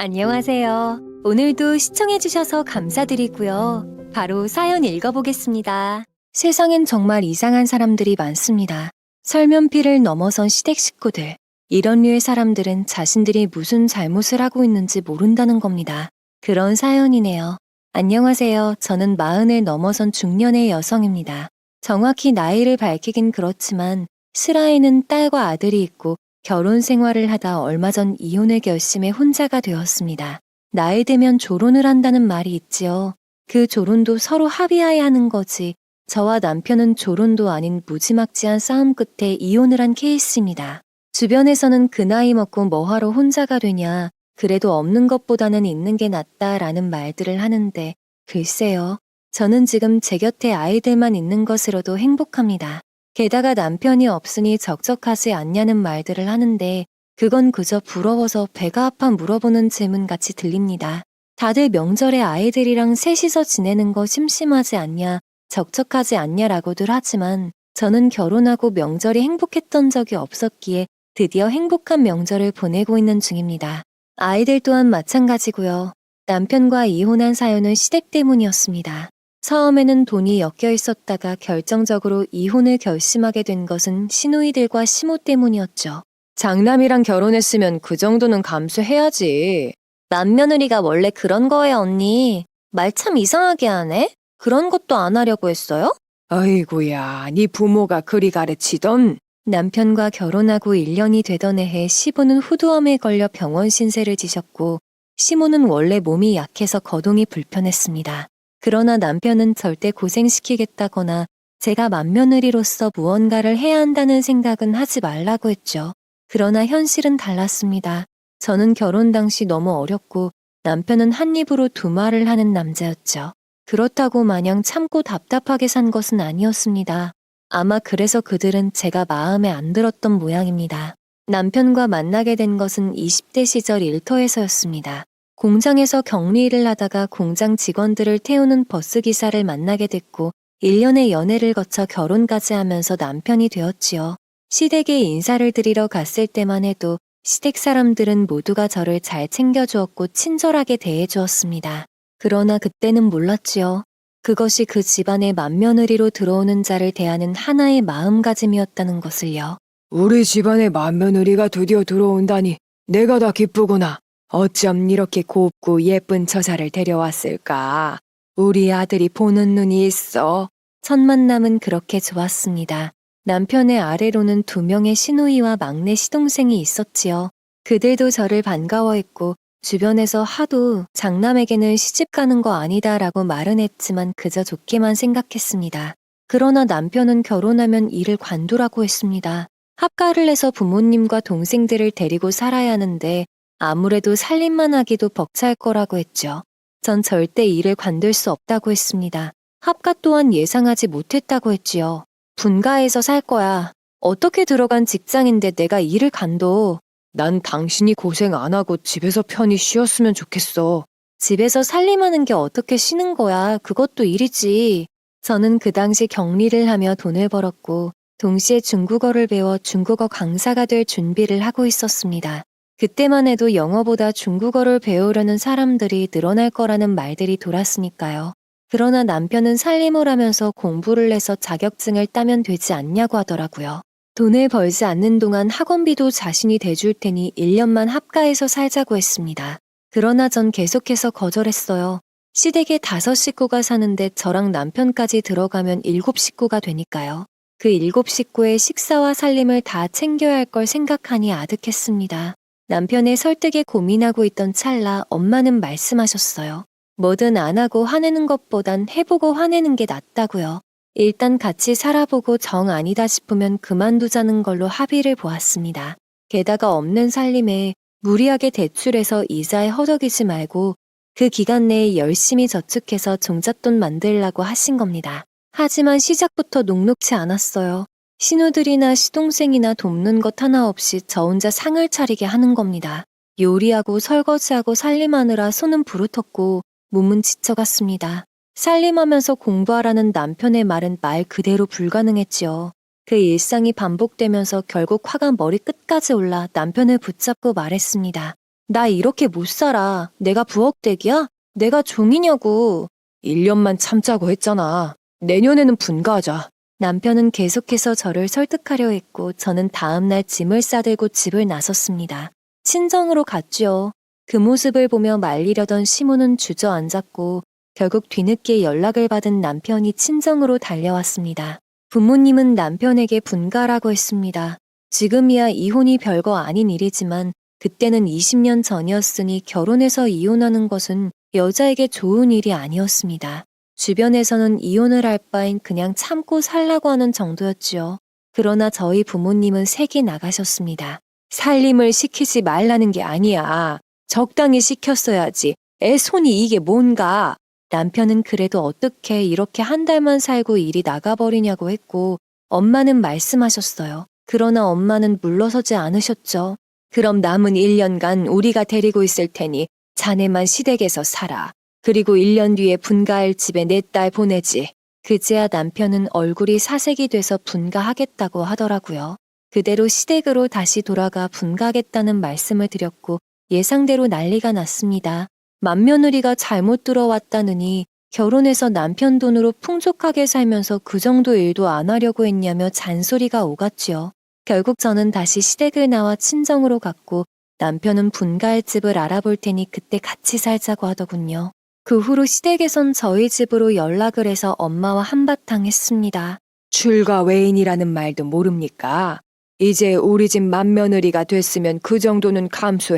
안녕하세요. 오늘도 시청해주셔서 감사드리고요. 바로 사연 읽어보겠습니다. 세상엔 정말 이상한 사람들이 많습니다. 설면피를 넘어선 시댁 식구들. 이런 류의 사람들은 자신들이 무슨 잘못을 하고 있는지 모른다는 겁니다. 그런 사연이네요. 안녕하세요. 저는 40을 넘어선 중년의 여성입니다. 정확히 나이를 밝히긴 그렇지만 슬아에는 딸과 아들이 있고 결혼 생활을 하다 얼마 전 이혼을 결심해 혼자가 되었습니다. 나이 들면 조론을 한다는 말이 있지요. 그 조론도 서로 합의하에 하는 거지. 저와 남편은 조론도 아닌 무지막지한 싸움 끝에 이혼을 한 케이스입니다. 주변에서는 그 나이 먹고 뭐하러 혼자가 되냐, 그래도 없는 것보다는 있는 게 낫다라는 말들을 하는데 글쎄요. 저는 지금 제 곁에 아이들만 있는 것으로도 행복합니다. 게다가 남편이 없으니 적적하지 않냐는 말들을 하는데 그건 그저 부러워서 배가 아파 물어보는 질문같이 들립니다. 다들 명절에 아이들이랑 셋이서 지내는 거 심심하지 않냐, 적적하지 않냐라고들 하지만 저는 결혼하고 명절이 행복했던 적이 없었기에 드디어 행복한 명절을 보내고 있는 중입니다. 아이들 또한 마찬가지고요. 남편과 이혼한 사연은 시댁 때문이었습니다. 처음에는 돈이 엮여 있었다가 결정적으로 이혼을 결심하게 된 것은 시누이들과 시모 때문이었죠. 장남이랑 결혼했으면 그 정도는 감수해야지. 맏며느리가 원래 그런 거예요, 언니. 말 참 이상하게 하네? 그런 것도 안 하려고 했어요? 아이고야, 네 부모가 그리 가르치던. 남편과 결혼하고 1년이 되던 해에 시부는 후두암에 걸려 병원 신세를 지셨고 시모는 원래 몸이 약해서 거동이 불편했습니다. 그러나 남편은 절대 고생시키겠다거나 제가 맏며느리로서 무언가를 해야 한다는 생각은 하지 말라고 했죠. 그러나 현실은 달랐습니다. 저는 결혼 당시 너무 어렸고 남편은 한 입으로 두 말을 하는 남자였죠. 그렇다고 마냥 참고 답답하게 산 것은 아니었습니다. 아마 그래서 그들은 제가 마음에 안 들었던 모양입니다. 남편과 만나게 된 것은 20대 시절 일터에서였습니다. 공장에서 격리일을 하다가 공장 직원들을 태우는 버스 기사를 만나게 됐고 1년의 연애를 거쳐 결혼까지 하면서 남편이 되었지요. 시댁에 인사를 드리러 갔을 때만 해도 시댁 사람들은 모두가 저를 잘 챙겨주었고 친절하게 대해주었습니다. 그러나 그때는 몰랐지요. 그것이 그 집안의 맏며느리로 들어오는 자를 대하는 하나의 마음가짐이었다는 것을요. 우리 집안에 맏며느리가 드디어 들어온다니 내가 다 기쁘구나. 어쩜 이렇게 곱고 예쁜 처자를 데려왔을까. 우리 아들이 보는 눈이 있어. 첫 만남은 그렇게 좋았습니다. 남편의 아래로는 2명의 시누이와 막내 시동생이 있었지요. 그들도 저를 반가워했고 주변에서 하도 장남에게는 시집 가는 거 아니다라고 말은 했지만 그저 좋게만 생각했습니다. 그러나 남편은 결혼하면 일을 관두라고 했습니다. 합가를 해서 부모님과 동생들을 데리고 살아야 하는데 아무래도 살림만 하기도 벅찰 거라고 했죠. 전 절대 일을 관둘 수 없다고 했습니다. 합가 또한 예상하지 못했다고 했지요. 분가해서 살 거야. 어떻게 들어간 직장인데 내가 일을 관둬. 난 당신이 고생 안 하고 집에서 편히 쉬었으면 좋겠어. 집에서 살림하는 게 어떻게 쉬는 거야. 그것도 일이지. 저는 그 당시 격리를 하며 돈을 벌었고 동시에 중국어를 배워 중국어 강사가 될 준비를 하고 있었습니다. 그때만 해도 영어보다 중국어를 배우려는 사람들이 늘어날 거라는 말들이 돌았으니까요. 그러나 남편은 살림을 하면서 공부를 해서 자격증을 따면 되지 않냐고 하더라고요. 돈을 벌지 않는 동안 학원비도 자신이 대줄 테니 1년만 합가해서 살자고 했습니다. 그러나 전 계속해서 거절했어요. 시댁에 5식구가 사는데 저랑 남편까지 들어가면 7식구가 되니까요. 그 7식구의 식사와 살림을 다 챙겨야 할 걸 생각하니 아득했습니다. 남편의 설득에 고민하고 있던 찰나 엄마는 말씀하셨어요. 뭐든 안 하고 화내는 것보단 해보고 화내는 게 낫다고요. 일단 같이 살아보고 정 아니다 싶으면 그만두자는 걸로 합의를 보았습니다. 게다가 없는 살림에 무리하게 대출해서 이자에 허덕이지 말고 그 기간 내에 열심히 저축해서 종잣돈 만들라고 하신 겁니다. 하지만 시작부터 녹록치 않았어요. 신우들이나 시동생이나 돕는 것 하나 없이 저 혼자 상을 차리게 하는 겁니다. 요리하고 설거지하고 살림하느라 손은 부르텄고 몸은 지쳐갔습니다. 살림하면서 공부하라는 남편의 말은 말 그대로 불가능했지요. 그 일상이 반복되면서 결국 화가 머리 끝까지 올라 남편을 붙잡고 말했습니다. 나 이렇게 못 살아. 내가 부엌댁이야? 내가 종이냐고. 1년만 참자고 했잖아. 내년에는 분가하자. 남편은 계속해서 저를 설득하려 했고 저는 다음날 짐을 싸들고 집을 나섰습니다. 친정으로 갔죠. 그 모습을 보며 말리려던 시모는 주저앉았고 결국 뒤늦게 연락을 받은 남편이 친정으로 달려왔습니다. 부모님은 남편에게 분가라고 했습니다. 지금이야 이혼이 별거 아닌 일이지만 그때는 20년 전이었으니 결혼해서 이혼하는 것은 여자에게 좋은 일이 아니었습니다. 주변에서는 이혼을 할 바엔 그냥 참고 살라고 하는 정도였지요. 그러나 저희 부모님은 색이 나가셨습니다. 살림을 시키지 말라는 게 아니야. 적당히 시켰어야지. 애 손이 이게 뭔가. 남편은 그래도 어떻게 이렇게 한 달만 살고 일이 나가버리냐고 했고 엄마는 말씀하셨어요. 그러나 엄마는 물러서지 않으셨죠. 그럼 남은 1년간 우리가 데리고 있을 테니 자네만 시댁에서 살아. 그리고 1년 뒤에 분가할 집에 내 딸 보내지. 그제야 남편은 얼굴이 사색이 돼서 분가하겠다고 하더라고요. 그대로 시댁으로 다시 돌아가 분가하겠다는 말씀을 드렸고 예상대로 난리가 났습니다. 맏며느리가 잘못 들어왔다느니 결혼해서 남편 돈으로 풍족하게 살면서 그 정도 일도 안 하려고 했냐며 잔소리가 오갔지요. 결국 저는 다시 시댁을 나와 친정으로 갔고 남편은 분가할 집을 알아볼 테니 그때 같이 살자고 하더군요. 그 후로 시댁에선 저희 집으로 연락을 해서 엄마와 한바탕 했습니다. 출가 외인이라는 말도 모릅니까? 이제 우리 집 맏며느리가 됐으면 그 정도는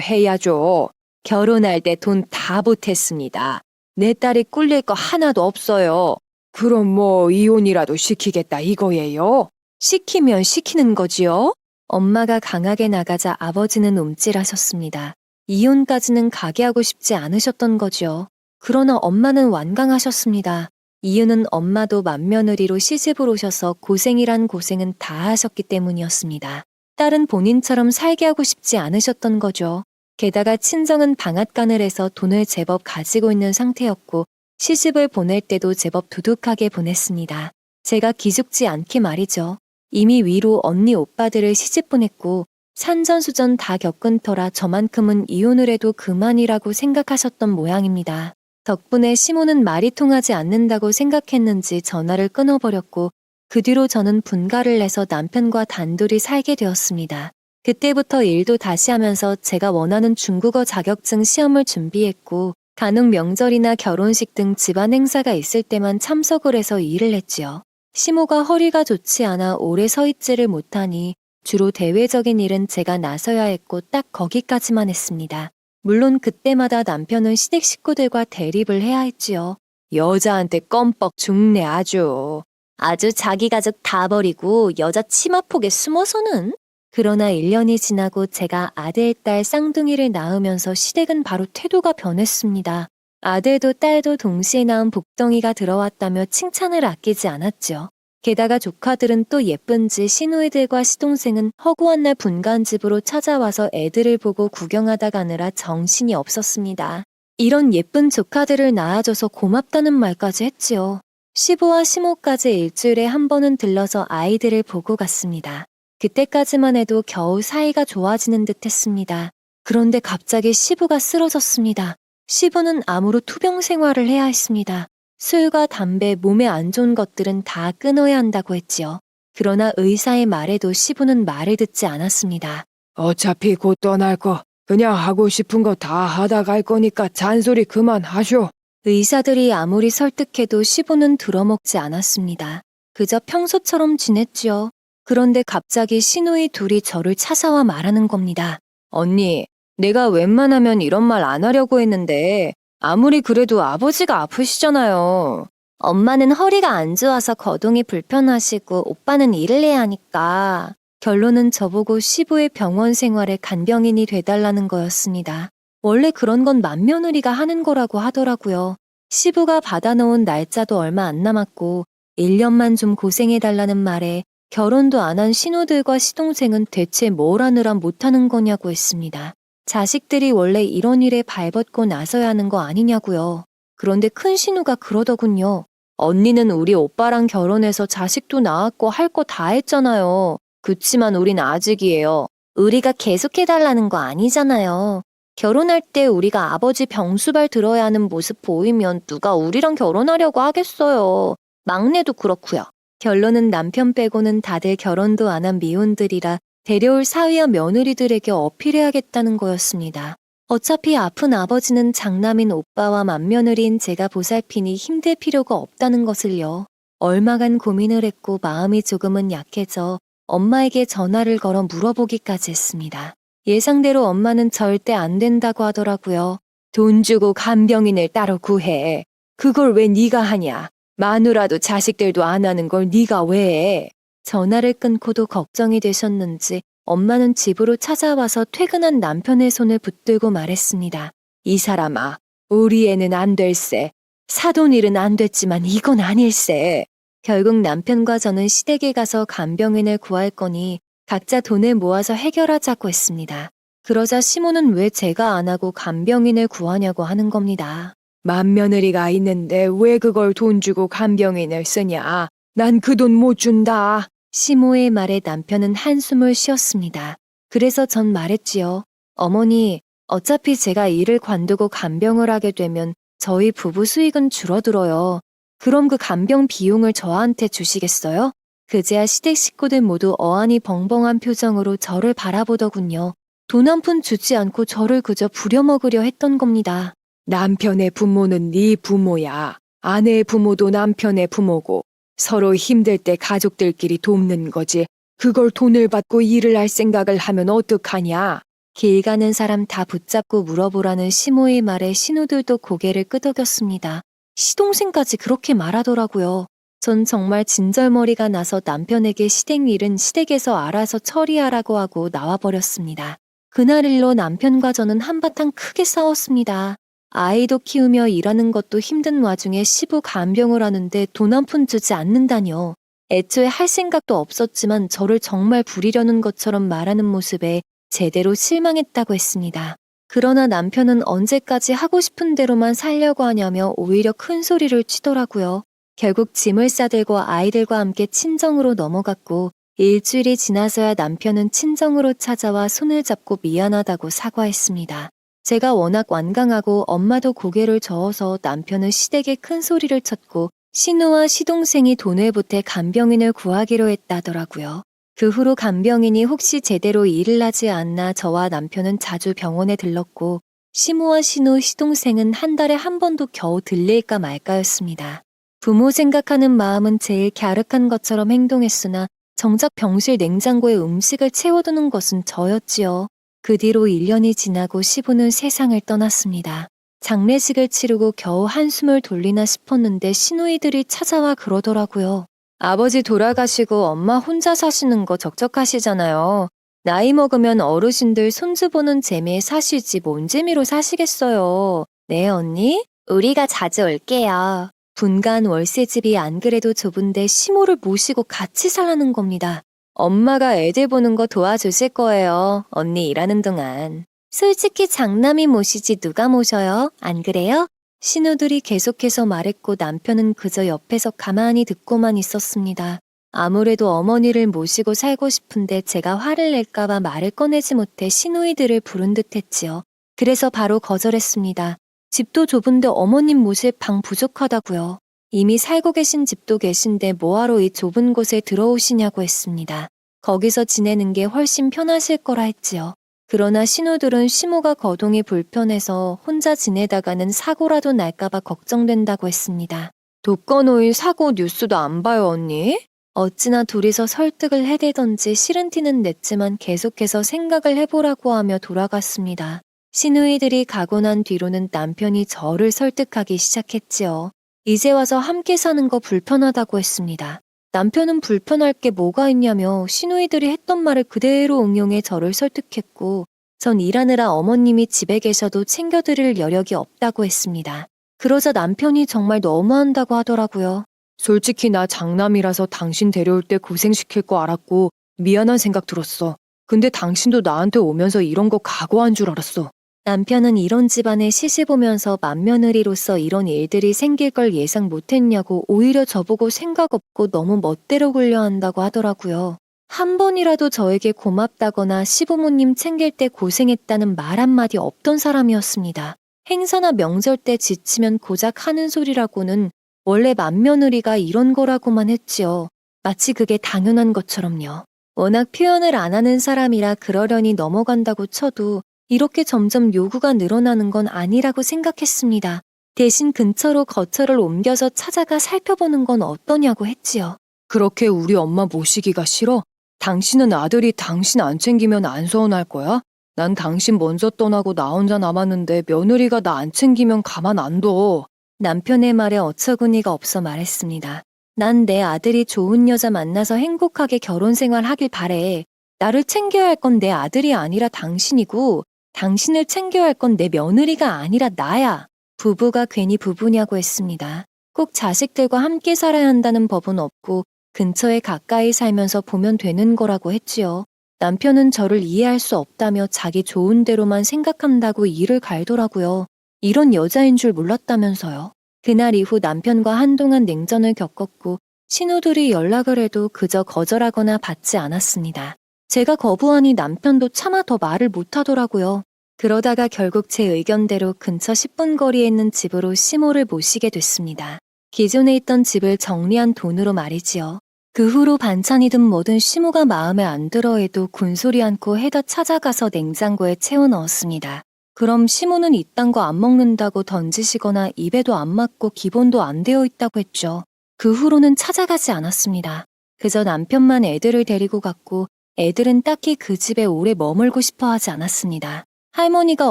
감수해야죠. 결혼할 때 돈 다 보탰습니다. 내 딸이 꿀릴 거 하나도 없어요. 그럼 뭐 이혼이라도 시키겠다 이거예요? 시키면 시키는 거지요? 엄마가 강하게 나가자 아버지는 움찔하셨습니다. 이혼까지는 가게 하고 싶지 않으셨던 거죠. 그러나 엄마는 완강하셨습니다. 이유는 엄마도 맏며느리로 시집을 오셔서 고생이란 고생은 다 하셨기 때문이었습니다. 딸은 본인처럼 살게 하고 싶지 않으셨던 거죠. 게다가 친정은 방앗간을 해서 돈을 제법 가지고 있는 상태였고 시집을 보낼 때도 제법 두둑하게 보냈습니다. 제가 기죽지 않게 말이죠. 이미 위로 언니 오빠들을 시집 보냈고 산전수전 다 겪은 터라 저만큼은 이혼을 해도 그만이라고 생각하셨던 모양입니다. 덕분에 시모는 말이 통하지 않는다고 생각했는지 전화를 끊어버렸고 그 뒤로 저는 분가를 내서 남편과 단둘이 살게 되었습니다. 그때부터 일도 다시 하면서 제가 원하는 중국어 자격증 시험을 준비했고 간혹 명절이나 결혼식 등 집안 행사가 있을 때만 참석을 해서 일을 했지요. 시모가 허리가 좋지 않아 오래 서 있지를 못하니 주로 대외적인 일은 제가 나서야 했고 딱 거기까지만 했습니다. 물론 그때마다 남편은 시댁 식구들과 대립을 해야 했지요. 여자한테 껌뻑 죽네 아주. 아주 자기 가족 다 버리고 여자 치마폭에 숨어서는. 그러나 1년이 지나고 제가 아들, 딸 쌍둥이를 낳으면서 시댁은 바로 태도가 변했습니다. 아들도 딸도 동시에 낳은 복덩이가 들어왔다며 칭찬을 아끼지 않았죠. 게다가 조카들은 또 예쁜지 시누이들과 시동생은 허구한 날 분가한 집으로 찾아와서 애들을 보고 구경하다 가느라 정신이 없었습니다. 이런 예쁜 조카들을 낳아줘서 고맙다는 말까지 했지요. 시부와 시모까지 일주일에 한 번은 들러서 아이들을 보고 갔습니다. 그때까지만 해도 겨우 사이가 좋아지는 듯 했습니다. 그런데 갑자기 시부가 쓰러졌습니다. 시부는 암으로 투병 생활을 해야 했습니다. 술과 담배, 몸에 안 좋은 것들은 다 끊어야 한다고 했지요. 그러나 의사의 말에도 시부는 말을 듣지 않았습니다. 어차피 곧 떠날 거 그냥 하고 싶은 거 다 하다 갈 거니까 잔소리 그만하쇼. 의사들이 아무리 설득해도 시부는 들어먹지 않았습니다. 그저 평소처럼 지냈지요. 그런데 갑자기 시누이 둘이 저를 찾아와 말하는 겁니다. 언니, 내가 웬만하면 이런 말 안 하려고 했는데 아무리 그래도 아버지가 아프시잖아요. 엄마는 허리가 안 좋아서 거동이 불편하시고 오빠는 일을 해야 하니까. 결론은 저보고 시부의 병원 생활에 간병인이 돼달라는 거였습니다. 원래 그런 건 맏며느리가 하는 거라고 하더라고요. 시부가 받아놓은 날짜도 얼마 안 남았고 1년만 좀 고생해달라는 말에 결혼도 안 한 신우들과 시동생은 대체 뭘 하느라 못하는 거냐고 했습니다. 자식들이 원래 이런 일에 발벗고 나서야 하는 거 아니냐고요. 그런데 큰 신우가 그러더군요. 언니는 우리 오빠랑 결혼해서 자식도 낳았고 할 거 다 했잖아요. 그치만 우린 아직이에요. 우리가 계속해달라는 거 아니잖아요. 결혼할 때 우리가 아버지 병수발 들어야 하는 모습 보이면 누가 우리랑 결혼하려고 하겠어요. 막내도 그렇고요. 결론은 남편 빼고는 다들 결혼도 안 한 미혼들이라 데려올 사위와 며느리들에게 어필해야겠다는 거였습니다. 어차피 아픈 아버지는 장남인 오빠와 맏며느리인 제가 보살피니 힘들 필요가 없다는 것을요. 얼마간 고민을 했고 마음이 조금은 약해져 엄마에게 전화를 걸어 물어보기까지 했습니다. 예상대로 엄마는 절대 안 된다고 하더라고요. 돈 주고 간병인을 따로 구해. 그걸 왜 네가 하냐? 마누라도 자식들도 안 하는 걸 네가 왜 해? 전화를 끊고도 걱정이 되셨는지 엄마는 집으로 찾아와서 퇴근한 남편의 손을 붙들고 말했습니다. 이 사람아, 우리 애는 안 될세. 사돈일은 안 됐지만 이건 아닐세. 결국 남편과 저는 시댁에 가서 간병인을 구할 거니 각자 돈을 모아서 해결하자고 했습니다. 그러자 시모는 왜 제가 안 하고 간병인을 구하냐고 하는 겁니다. 맏며느리가 있는데 왜 그걸 돈 주고 간병인을 쓰냐? 난 그 돈 못 준다. 시모의 말에 남편은 한숨을 쉬었습니다. 그래서 전 말했지요. 어머니, 어차피 제가 일을 관두고 간병을 하게 되면 저희 부부 수익은 줄어들어요. 그럼 그 간병 비용을 저한테 주시겠어요? 그제야 시댁 식구들 모두 어안이 벙벙한 표정으로 저를 바라보더군요. 돈 한 푼 주지 않고 저를 그저 부려먹으려 했던 겁니다. 남편의 부모는 네 부모야. 아내의 부모도 남편의 부모고 서로 힘들 때 가족들끼리 돕는 거지. 그걸 돈을 받고 일을 할 생각을 하면 어떡하냐? 길 가는 사람 다 붙잡고 물어보라는 시모의 말에 신우들도 고개를 끄덕였습니다. 시동생까지 그렇게 말하더라고요. 전 정말 진절머리가 나서 남편에게 시댁 일은 시댁에서 알아서 처리하라고 하고 나와버렸습니다. 그날 일로 남편과 저는 한바탕 크게 싸웠습니다. 아이도 키우며 일하는 것도 힘든 와중에 시부 간병을 하는데 돈 한 푼 주지 않는다뇨. 애초에 할 생각도 없었지만 저를 정말 부리려는 것처럼 말하는 모습에 제대로 실망했다고 했습니다. 그러나 남편은 언제까지 하고 싶은 대로만 살려고 하냐며 오히려 큰 소리를 치더라고요. 결국 짐을 싸들고 아이들과 함께 친정으로 넘어갔고 일주일이 지나서야 남편은 친정으로 찾아와 손을 잡고 미안하다고 사과했습니다. 제가 워낙 완강하고 엄마도 고개를 저어서 남편은 시댁에 큰 소리를 쳤고 신우와 시동생이 돈을 보태 간병인을 구하기로 했다더라고요. 그 후로 간병인이 혹시 제대로 일을 하지 않나 저와 남편은 자주 병원에 들렀고 시모와 신우, 시동생은 한 달에 한 번도 겨우 들릴까 말까였습니다. 부모 생각하는 마음은 제일 갸륵한 것처럼 행동했으나 정작 병실 냉장고에 음식을 채워두는 것은 저였지요. 그 뒤로 1년이 지나고 시부는 세상을 떠났습니다. 장례식을 치르고 겨우 한숨을 돌리나 싶었는데 시누이들이 찾아와 그러더라고요. 아버지 돌아가시고 엄마 혼자 사시는 거 적적하시잖아요. 나이 먹으면 어르신들 손주 보는 재미에 사시지 뭔 재미로 사시겠어요. 네 언니? 우리가 자주 올게요. 분간 월세집이 안 그래도 좁은데 시모를 모시고 같이 살라는 겁니다. 엄마가 애들 보는 거 도와주실 거예요. 언니 일하는 동안. 솔직히 장남이 모시지 누가 모셔요? 안 그래요? 신우들이 계속해서 말했고 남편은 그저 옆에서 가만히 듣고만 있었습니다. 아무래도 어머니를 모시고 살고 싶은데 제가 화를 낼까봐 말을 꺼내지 못해 시누이들을 부른 듯 했지요. 그래서 바로 거절했습니다. 집도 좁은데 어머님 모실 방 부족하다고요. 이미 살고 계신 집도 계신데 뭐하러 이 좁은 곳에 들어오시냐고 했습니다. 거기서 지내는 게 훨씬 편하실 거라 했지요. 그러나 신우들은 시모가 거동이 불편해서 혼자 지내다가는 사고라도 날까봐 걱정된다고 했습니다. 독거노인 사고 뉴스도 안 봐요, 언니? 어찌나 둘이서 설득을 해대던지 싫은 티는 냈지만 계속해서 생각을 해보라고 하며 돌아갔습니다. 시누이들이 가고 난 뒤로는 남편이 저를 설득하기 시작했지요. 이제 와서 함께 사는 거 불편하다고 했습니다. 남편은 불편할 게 뭐가 있냐며 시누이들이 했던 말을 그대로 응용해 저를 설득했고 전 일하느라 어머님이 집에 계셔도 챙겨드릴 여력이 없다고 했습니다. 그러자 남편이 정말 너무한다고 하더라고요. 솔직히 나 장남이라서 당신 데려올 때 고생시킬 거 알았고 미안한 생각 들었어. 근데 당신도 나한테 오면서 이런 거 각오한 줄 알았어. 남편은 이런 집안에 시시보면서 맏며느리로서 이런 일들이 생길 걸 예상 못했냐고 오히려 저보고 생각 없고 너무 멋대로 굴려 한다고 하더라고요. 한 번이라도 저에게 고맙다거나 시부모님 챙길 때 고생했다는 말 한마디 없던 사람이었습니다. 행사나 명절 때 지치면 고작 하는 소리라고는 원래 맏며느리가 이런 거라고만 했지요. 마치 그게 당연한 것처럼요. 워낙 표현을 안 하는 사람이라 그러려니 넘어간다고 쳐도 이렇게 점점 요구가 늘어나는 건 아니라고 생각했습니다. 대신 근처로 거처를 옮겨서 찾아가 살펴보는 건 어떠냐고 했지요. 그렇게 우리 엄마 모시기가 싫어? 당신은 아들이 당신 안 챙기면 안 서운할 거야? 난 당신 먼저 떠나고 나 혼자 남았는데 며느리가 나 안 챙기면 가만 안 둬. 남편의 말에 어처구니가 없어 말했습니다. 난 내 아들이 좋은 여자 만나서 행복하게 결혼 생활하길 바래. 나를 챙겨야 할 건 내 아들이 아니라 당신이고 당신을 챙겨야 할 건 내 며느리가 아니라 나야. 부부가 괜히 부부냐고 했습니다. 꼭 자식들과 함께 살아야 한다는 법은 없고 근처에 가까이 살면서 보면 되는 거라고 했지요. 남편은 저를 이해할 수 없다며 자기 좋은 대로만 생각한다고 이를 갈더라고요. 이런 여자인 줄 몰랐다면서요. 그날 이후 남편과 한동안 냉전을 겪었고 신호들이 연락을 해도 그저 거절하거나 받지 않았습니다. 제가 거부하니 남편도 차마 더 말을 못하더라고요. 그러다가 결국 제 의견대로 근처 10분 거리에 있는 집으로 시모를 모시게 됐습니다. 기존에 있던 집을 정리한 돈으로 말이지요. 그 후로 반찬이든 뭐든 시모가 마음에 안 들어 해도 군소리 않고 해다 찾아가서 냉장고에 채워 넣었습니다. 그럼 시모는 이딴 거 안 먹는다고 던지시거나 입에도 안 맞고 기본도 안 되어 있다고 했죠. 그 후로는 찾아가지 않았습니다. 그저 남편만 애들을 데리고 갔고 애들은 딱히 그 집에 오래 머물고 싶어 하지 않았습니다. 할머니가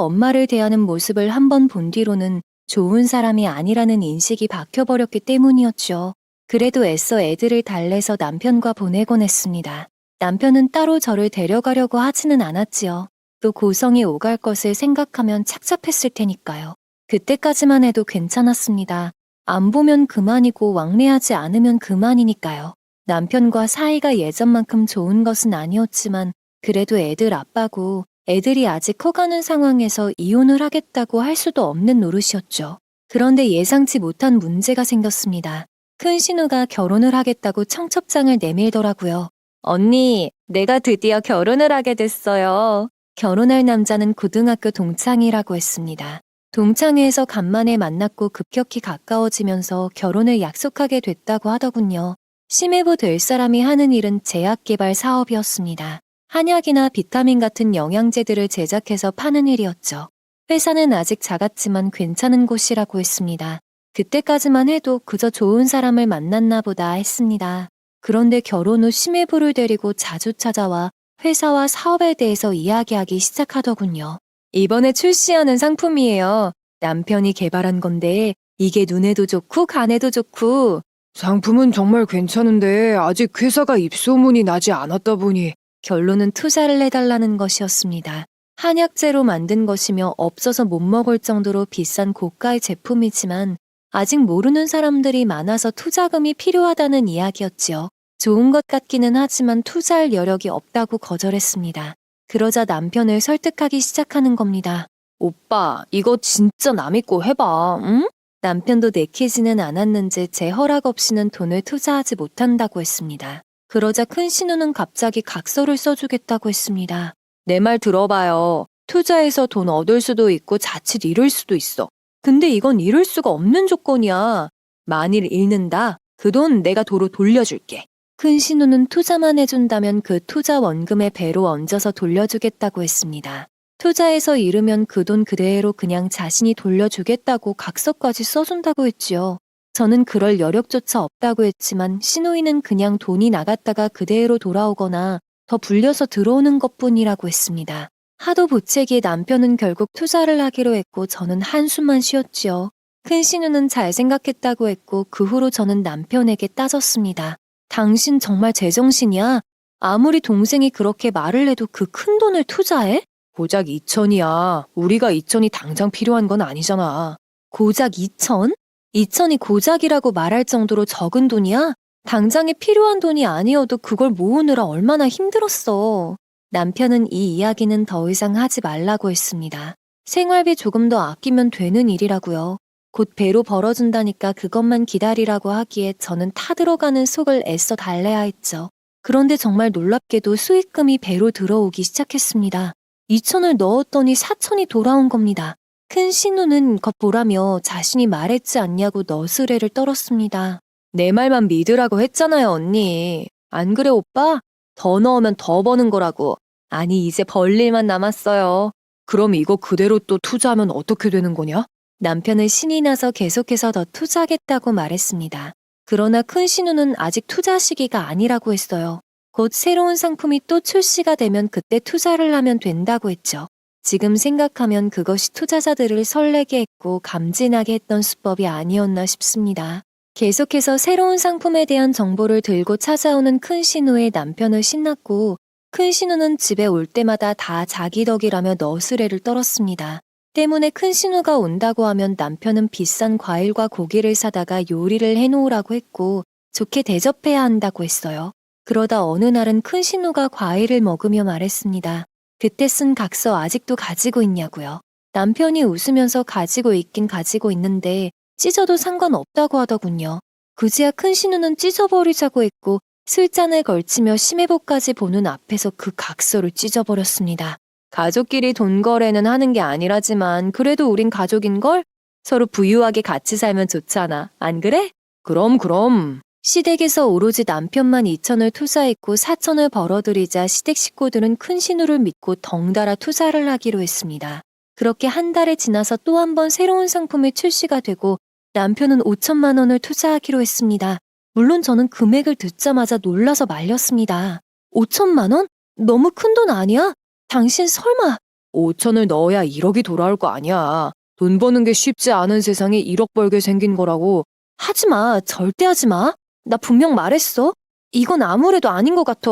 엄마를 대하는 모습을 한 번 본 뒤로는 좋은 사람이 아니라는 인식이 박혀버렸기 때문이었죠. 그래도 애써 애들을 달래서 남편과 보내곤 했습니다. 남편은 따로 저를 데려가려고 하지는 않았지요. 또 고성이 오갈 것을 생각하면 착잡했을 테니까요. 그때까지만 해도 괜찮았습니다. 안 보면 그만이고 왕래하지 않으면 그만이니까요. 남편과 사이가 예전만큼 좋은 것은 아니었지만 그래도 애들 아빠고 애들이 아직 커가는 상황에서 이혼을 하겠다고 할 수도 없는 노릇이었죠. 그런데 예상치 못한 문제가 생겼습니다. 큰 신우가 결혼을 하겠다고 청첩장을 내밀더라고요. 언니, 내가 드디어 결혼을 하게 됐어요. 결혼할 남자는 고등학교 동창이라고 했습니다. 동창회에서 간만에 만났고 급격히 가까워지면서 결혼을 약속하게 됐다고 하더군요. 심해부 될 사람이 하는 일은 제약개발 사업이었습니다. 한약이나 비타민 같은 영양제들을 제작해서 파는 일이었죠. 회사는 아직 작았지만 괜찮은 곳이라고 했습니다. 그때까지만 해도 그저 좋은 사람을 만났나 보다 했습니다. 그런데 결혼 후 심해부를 데리고 자주 찾아와 회사와 사업에 대해서 이야기하기 시작하더군요. 이번에 출시하는 상품이에요. 남편이 개발한 건데 이게 눈에도 좋고 간에도 좋고. 상품은 정말 괜찮은데 아직 회사가 입소문이 나지 않았다 보니. 결론은 투자를 해달라는 것이었습니다. 한약재로 만든 것이며 없어서 못 먹을 정도로 비싼 고가의 제품이지만 아직 모르는 사람들이 많아서 투자금이 필요하다는 이야기였지요. 좋은 것 같기는 하지만 투자할 여력이 없다고 거절했습니다. 그러자 남편을 설득하기 시작하는 겁니다. 오빠, 이거 진짜 남 믿고 해봐, 응? 남편도 내키지는 않았는지 제 허락 없이는 돈을 투자하지 못한다고 했습니다. 그러자 큰 신우는 갑자기 각서를 써주겠다고 했습니다. 내 말 들어봐요. 투자해서 돈 얻을 수도 있고 자칫 잃을 수도 있어. 근데 이건 잃을 수가 없는 조건이야. 만일 잃는다, 그 돈 내가 도로 돌려줄게. 큰 신우는 투자만 해준다면 그 투자 원금의 배로 얹어서 돌려주겠다고 했습니다. 투자해서 잃으면 그 돈 그대로 그냥 자신이 돌려주겠다고 각서까지 써준다고 했지요. 저는 그럴 여력조차 없다고 했지만 신우이는 그냥 돈이 나갔다가 그대로 돌아오거나 더 불려서 들어오는 것뿐이라고 했습니다. 하도 보채기에 남편은 결국 투자를 하기로 했고 저는 한숨만 쉬었지요. 큰 신우는 잘 생각했다고 했고 그 후로 저는 남편에게 따졌습니다. 당신 정말 제정신이야? 아무리 동생이 그렇게 말을 해도 그 큰 돈을 투자해? 고작 2천이야. 우리가 2천이 당장 필요한 건 아니잖아. 고작 2천? 2천이 고작이라고 말할 정도로 적은 돈이야? 당장에 필요한 돈이 아니어도 그걸 모으느라 얼마나 힘들었어. 남편은 이 이야기는 더 이상 하지 말라고 했습니다. 생활비 조금 더 아끼면 되는 일이라고요. 곧 배로 벌어준다니까 그것만 기다리라고 하기에 저는 타들어가는 속을 애써 달래야 했죠. 그런데 정말 놀랍게도 수익금이 배로 들어오기 시작했습니다. 2천을 넣었더니 4천이 돌아온 겁니다. 큰 신우는 겉보라며 자신이 말했지 않냐고 너스레를 떨었습니다. 내 말만 믿으라고 했잖아요, 언니. 안 그래, 오빠? 더 넣으면 더 버는 거라고. 아니, 이제 벌 일만 남았어요. 그럼 이거 그대로 또 투자하면 어떻게 되는 거냐? 남편은 신이 나서 계속해서 더 투자하겠다고 말했습니다. 그러나 큰 신우는 아직 투자 시기가 아니라고 했어요. 곧 새로운 상품이 또 출시가 되면 그때 투자를 하면 된다고 했죠. 지금 생각하면 그것이 투자자들을 설레게 했고 감진하게 했던 수법이 아니었나 싶습니다. 계속해서 새로운 상품에 대한 정보를 들고 찾아오는 큰 신우의 남편은 신났고 큰 신우는 집에 올 때마다 다 자기 덕이라며 너스레를 떨었습니다. 때문에 큰 신우가 온다고 하면 남편은 비싼 과일과 고기를 사다가 요리를 해놓으라고 했고 좋게 대접해야 한다고 했어요. 그러다 어느 날은 큰 신우가 과일을 먹으며 말했습니다. 그때 쓴 각서 아직도 가지고 있냐고요. 남편이 웃으면서 가지고 있긴 가지고 있는데 찢어도 상관없다고 하더군요. 그제야 큰 신우는 찢어버리자고 했고 술잔을 걸치며 심해보까지 보는 앞에서 그 각서를 찢어버렸습니다. 가족끼리 돈 거래는 하는 게 아니라지만 그래도 우린 가족인걸? 서로 부유하게 같이 살면 좋잖아. 안 그래? 그럼. 시댁에서 오로지 남편만 2천을 투자했고 4천을 벌어들이자 시댁 식구들은 큰 신우를 믿고 덩달아 투자를 하기로 했습니다. 그렇게 한 달이 지나서 또 한 번 새로운 상품이 출시가 되고 남편은 5천만 원을 투자하기로 했습니다. 물론 저는 금액을 듣자마자 놀라서 말렸습니다. 5천만 원? 너무 큰 돈 아니야? 당신 설마 5천을 넣어야 1억이 돌아올 거 아니야. 돈 버는 게 쉽지 않은 세상에 1억 벌게 생긴 거라고. 하지마, 절대 하지마. 나 분명 말했어. 이건 아무래도 아닌 것 같아.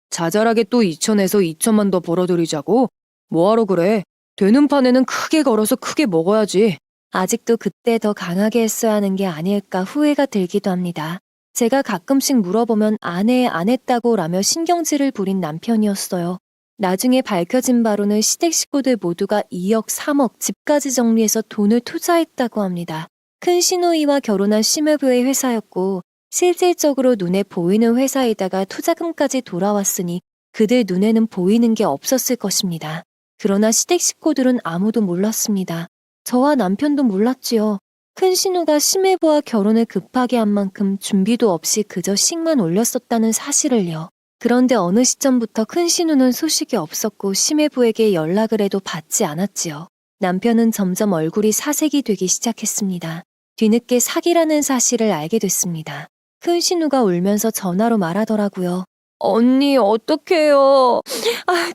자잘하게 또 2천에서 2천만 더 벌어들이자고? 뭐하러 그래? 되는 판에는 크게 걸어서 크게 먹어야지. 아직도 그때 더 강하게 했어야 하는 게 아닐까 후회가 들기도 합니다. 제가 가끔씩 물어보면 안 했다고 라며 신경질을 부린 남편이었어요. 나중에 밝혀진 바로는 시댁 식구들 모두가 2억, 3억, 집까지 정리해서 돈을 투자했다고 합니다. 큰 시누이와 결혼한 시매부의 회사였고 실질적으로 눈에 보이는 회사에다가 투자금까지 돌아왔으니 그들 눈에는 보이는 게 없었을 것입니다. 그러나 시댁 식구들은 아무도 몰랐습니다. 저와 남편도 몰랐지요. 큰 신우가 시매부와 결혼을 급하게 한 만큼 준비도 없이 그저 식만 올렸었다는 사실을요. 그런데 어느 시점부터 큰 신우는 소식이 없었고 시매부에게 연락을 해도 받지 않았지요. 남편은 점점 얼굴이 사색이 되기 시작했습니다. 뒤늦게 사기라는 사실을 알게 됐습니다. 큰 신우가 울면서 전화로 말하더라고요. 언니, 어떡해요.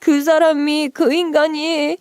그 사람이, 그 인간이.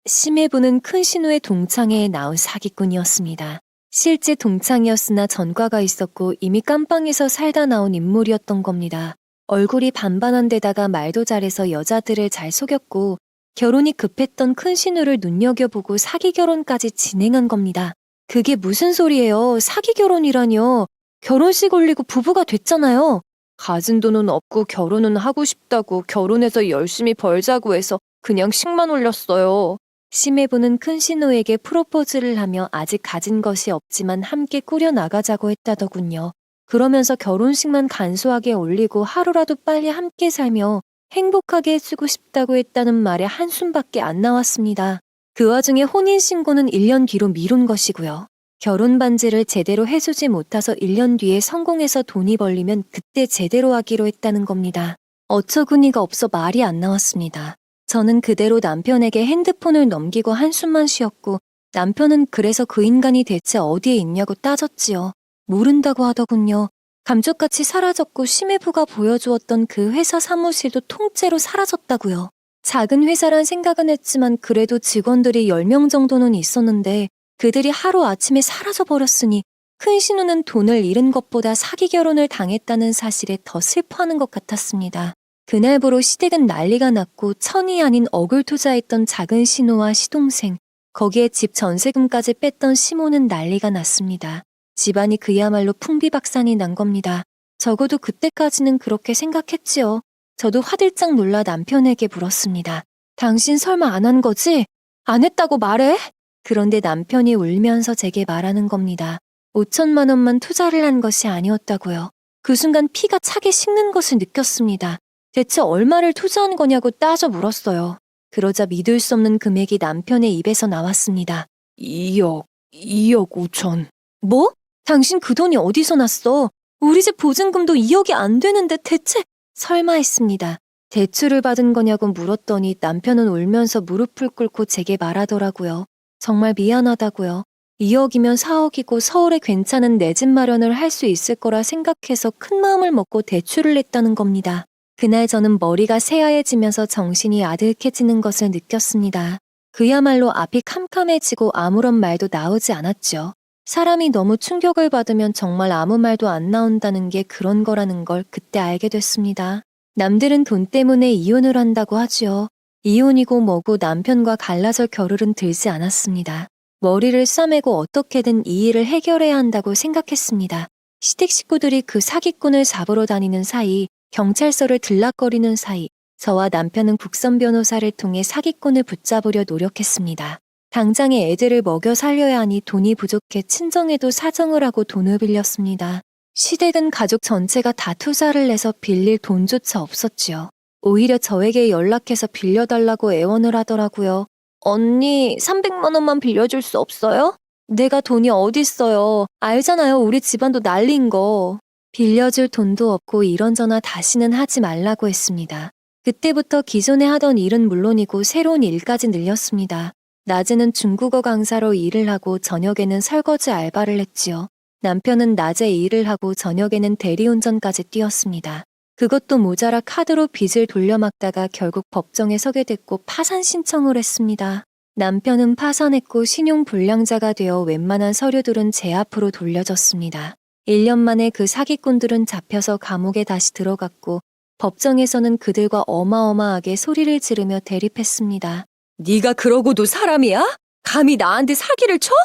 심해부는 큰 신우의 동창회에 나온 사기꾼이었습니다. 실제 동창이었으나 전과가 있었고 이미 깜빵에서 살다 나온 인물이었던 겁니다. 얼굴이 반반한 데다가 말도 잘해서 여자들을 잘 속였고 결혼이 급했던 큰 신우를 눈여겨보고 사기 결혼까지 진행한 겁니다. 그게 무슨 소리예요? 사기 결혼이라뇨. 결혼식 올리고 부부가 됐잖아요. 가진 돈은 없고 결혼은 하고 싶다고 결혼해서 열심히 벌자고 해서 그냥 식만 올렸어요. 심해부는 큰 신우에게 프로포즈를 하며 아직 가진 것이 없지만 함께 꾸려나가자고 했다더군요. 그러면서 결혼식만 간소하게 올리고 하루라도 빨리 함께 살며 행복하게 해주고 싶다고 했다는 말에 한숨밖에 안 나왔습니다. 그 와중에 혼인신고는 1년 뒤로 미룬 것이고요. 결혼 반지를 제대로 해주지 못해서 1년 뒤에 성공해서 돈이 벌리면 그때 제대로 하기로 했다는 겁니다. 어처구니가 없어 말이 안 나왔습니다. 저는 그대로 남편에게 핸드폰을 넘기고 한숨만 쉬었고 남편은 그래서 그 인간이 대체 어디에 있냐고 따졌지요. 모른다고 하더군요. 감쪽같이 사라졌고 심해부가 보여주었던 그 회사 사무실도 통째로 사라졌다고요. 작은 회사란 생각은 했지만 그래도 직원들이 10명 정도는 있었는데 그들이 하루아침에 사라져버렸으니 큰 신우는 돈을 잃은 것보다 사기 결혼을 당했다는 사실에 더 슬퍼하는 것 같았습니다. 그날부로 시댁은 난리가 났고 천이 아닌 억을 투자했던 작은 신우와 시동생, 거기에 집 전세금까지 뺐던 시모는 난리가 났습니다. 집안이 그야말로 풍비박산이 난 겁니다. 적어도 그때까지는 그렇게 생각했지요. 저도 화들짝 놀라 남편에게 물었습니다. 당신 설마 안 한 거지? 안 했다고 말해? 그런데 남편이 울면서 제게 말하는 겁니다. 5천만 원만 투자를 한 것이 아니었다고요. 그 순간 피가 차게 식는 것을 느꼈습니다. 대체 얼마를 투자한 거냐고 따져 물었어요. 그러자 믿을 수 없는 금액이 남편의 입에서 나왔습니다. 2억 5천. 뭐? 당신 그 돈이 어디서 났어? 우리 집 보증금도 2억이 안 되는데 대체? 설마 했습니다. 대출을 받은 거냐고 물었더니 남편은 울면서 무릎을 꿇고 제게 말하더라고요. 정말 미안하다고요. 2억이면 4억이고 서울에 괜찮은 내 집 마련을 할 수 있을 거라 생각해서 큰 마음을 먹고 대출을 냈다는 겁니다. 그날 저는 머리가 새하얘지면서 정신이 아득해지는 것을 느꼈습니다. 그야말로 앞이 캄캄해지고 아무런 말도 나오지 않았죠. 사람이 너무 충격을 받으면 정말 아무 말도 안 나온다는 게 그런 거라는 걸 그때 알게 됐습니다. 남들은 돈 때문에 이혼을 한다고 하지요. 이혼이고 뭐고 남편과 갈라설 겨를은 들지 않았습니다. 머리를 싸매고 어떻게든 이 일을 해결해야 한다고 생각했습니다. 시댁 식구들이 그 사기꾼을 잡으러 다니는 사이, 경찰서를 들락거리는 사이, 저와 남편은 국선 변호사를 통해 사기꾼을 붙잡으려 노력했습니다. 당장에 애들을 먹여 살려야 하니 돈이 부족해 친정에도 사정을 하고 돈을 빌렸습니다. 시댁은 가족 전체가 다 투자를 내서 빌릴 돈조차 없었지요. 오히려 저에게 연락해서 빌려달라고 애원을 하더라고요. 언니, 300만 원만 빌려줄 수 없어요? 내가 돈이 어딨어요. 알잖아요, 우리 집안도 난리인 거. 빌려줄 돈도 없고 이런저런 다시는 하지 말라고 했습니다. 그때부터 기존에 하던 일은 물론이고 새로운 일까지 늘렸습니다. 낮에는 중국어 강사로 일을 하고 저녁에는 설거지 알바를 했지요. 남편은 낮에 일을 하고 저녁에는 대리운전까지 뛰었습니다. 그것도 모자라 카드로 빚을 돌려막다가 결국 법정에 서게 됐고 파산 신청을 했습니다. 남편은 파산했고 신용불량자가 되어 웬만한 서류들은 제 앞으로 돌려졌습니다. 1년 만에 그 사기꾼들은 잡혀서 감옥에 다시 들어갔고 법정에서는 그들과 어마어마하게 소리를 지르며 대립했습니다. 네가 그러고도 사람이야? 감히 나한테 사기를 쳐?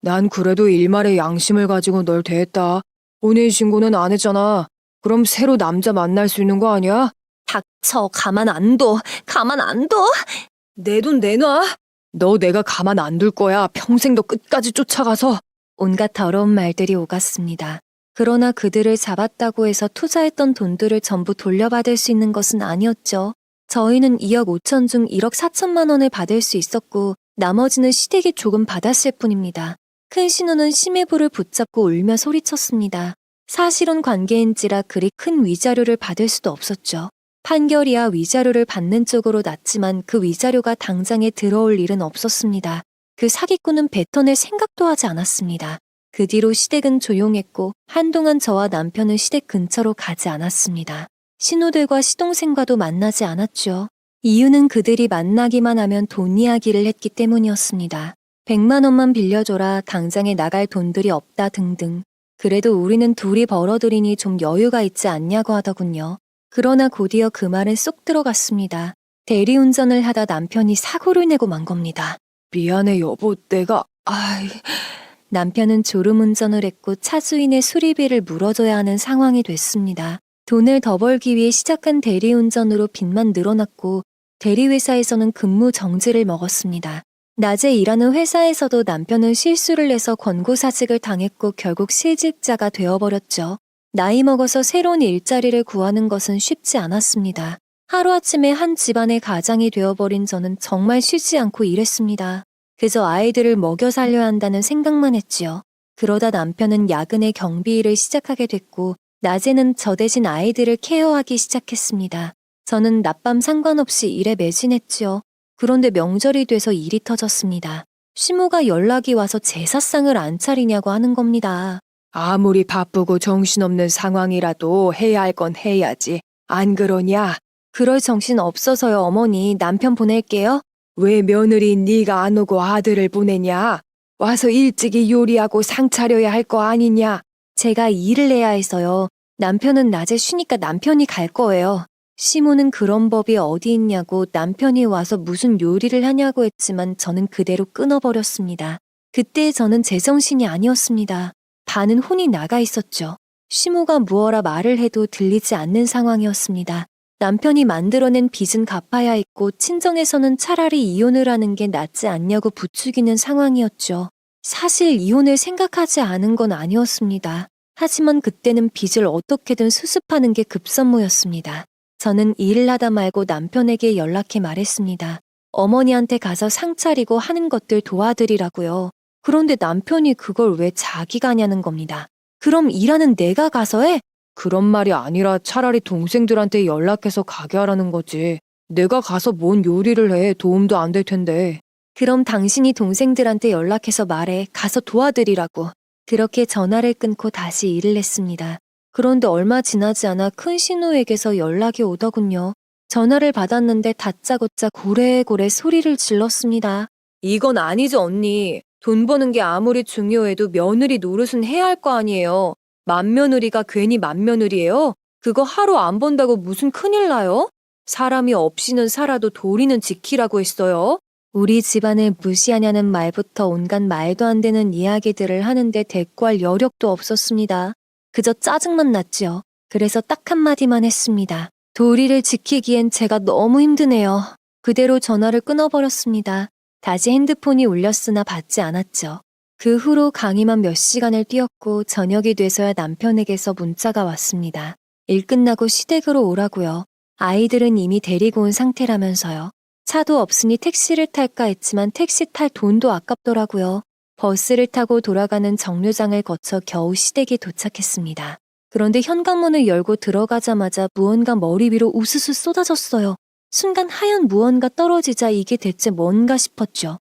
난 그래도 일말의 양심을 가지고 널 대했다. 혼인신고는 안 했잖아. 그럼 새로 남자 만날 수 있는 거 아니야? 닥쳐, 가만 안 둬. 가만 안 둬. 내 돈 내놔. 너 내가 가만 안 둘 거야. 평생 너 끝까지 쫓아가서. 온갖 더러운 말들이 오갔습니다. 그러나 그들을 잡았다고 해서 투자했던 돈들을 전부 돌려받을 수 있는 것은 아니었죠. 저희는 2억 5천 중 1억 4천만 원을 받을 수 있었고 나머지는 시댁이 조금 받았을 뿐입니다. 큰 신우는 심해부를 붙잡고 울며 소리쳤습니다. 사실혼 관계인지라 그리 큰 위자료를 받을 수도 없었죠. 판결이야 위자료를 받는 쪽으로 났지만 그 위자료가 당장에 들어올 일은 없었습니다. 그 사기꾼은 뱉어낼 생각도 하지 않았습니다. 그 뒤로 시댁은 조용했고 한동안 저와 남편은 시댁 근처로 가지 않았습니다. 신우들과 시동생과도 만나지 않았죠. 이유는 그들이 만나기만 하면 돈 이야기를 했기 때문이었습니다. 100만 원만 빌려줘라, 당장에 나갈 돈들이 없다 등등. 그래도 우리는 둘이 벌어들이니 좀 여유가 있지 않냐고 하더군요. 그러나 곧이어 그 말은 쏙 들어갔습니다. 대리운전을 하다 남편이 사고를 내고 만 겁니다. 미안해 여보, 내가 남편은 졸음운전을 했고 차주인의 수리비를 물어줘야 하는 상황이 됐습니다. 돈을 더 벌기 위해 시작한 대리운전으로 빚만 늘어났고 대리회사에서는 근무 정지를 먹었습니다. 낮에 일하는 회사에서도 남편은 실수를 해서 권고사직을 당했고 결국 실직자가 되어버렸죠. 나이 먹어서 새로운 일자리를 구하는 것은 쉽지 않았습니다. 하루아침에 한 집안의 가장이 되어버린 저는 정말 쉬지 않고 일했습니다. 그저 아이들을 먹여 살려야 한다는 생각만 했지요. 그러다 남편은 야근에 경비 일을 시작하게 됐고 낮에는 저 대신 아이들을 케어하기 시작했습니다. 저는 낮밤 상관없이 일에 매진했지요. 그런데 명절이 돼서 일이 터졌습니다. 시모가 연락이 와서 제사상을 안 차리냐고 하는 겁니다. 아무리 바쁘고 정신없는 상황이라도 해야 할 건 해야지. 안 그러냐? 그럴 정신 없어서요, 어머니. 남편 보낼게요. 왜 며느리 네가 안 오고 아들을 보내냐? 와서 일찍이 요리하고 상 차려야 할 거 아니냐? 제가 일을 해야 해서요. 남편은 낮에 쉬니까 남편이 갈 거예요. 시모는 그런 법이 어디 있냐고 남편이 와서 무슨 요리를 하냐고 했지만 저는 그대로 끊어버렸습니다. 그때 저는 제정신이 아니었습니다. 반은 혼이 나가 있었죠. 시모가 무어라 말을 해도 들리지 않는 상황이었습니다. 남편이 만들어낸 빚은 갚아야 했고 친정에서는 차라리 이혼을 하는 게 낫지 않냐고 부추기는 상황이었죠. 사실 이혼을 생각하지 않은 건 아니었습니다. 하지만 그때는 빚을 어떻게든 수습하는 게 급선무였습니다. 저는 일을 하다 말고 남편에게 연락해 말했습니다. 어머니한테 가서 상 차리고 하는 것들 도와드리라고요. 그런데 남편이 그걸 왜 자기가 하냐는 겁니다. 그럼 일하는 내가 가서 해? 그런 말이 아니라 차라리 동생들한테 연락해서 가게 하라는 거지. 내가 가서 뭔 요리를 해. 도움도 안 될 텐데. 그럼 당신이 동생들한테 연락해서 말해. 가서 도와드리라고. 그렇게 전화를 끊고 다시 일을 했습니다. 그런데 얼마 지나지 않아 큰 신우에게서 연락이 오더군요. 전화를 받았는데 다짜고짜 고래고래 소리를 질렀습니다. 이건 아니죠, 언니. 돈 버는 게 아무리 중요해도 며느리 노릇은 해야 할 거 아니에요. 맏며느리가 괜히 맏며느리예요? 그거 하루 안 번다고 무슨 큰일 나요? 사람이 없이는 살아도 도리는 지키라고 했어요. 우리 집안을 무시하냐는 말부터 온갖 말도 안 되는 이야기들을 하는데 대꾸할 여력도 없었습니다. 그저 짜증만 났지요. 그래서 딱 한마디만 했습니다. 도리를 지키기엔 제가 너무 힘드네요. 그대로 전화를 끊어버렸습니다. 다시 핸드폰이 울렸으나 받지 않았죠. 그 후로 강의만 몇 시간을 뛰었고 저녁이 돼서야 남편에게서 문자가 왔습니다. 일 끝나고 시댁으로 오라고요. 아이들은 이미 데리고 온 상태라면서요. 차도 없으니 택시를 탈까 했지만 택시 탈 돈도 아깝더라고요. 버스를 타고 돌아가는 정류장을 거쳐 겨우 시댁에 도착했습니다. 그런데 현관문을 열고 들어가자마자 무언가 머리 위로 우수수 쏟아졌어요. 순간 하얀 무언가 떨어지자 이게 대체 뭔가 싶었죠.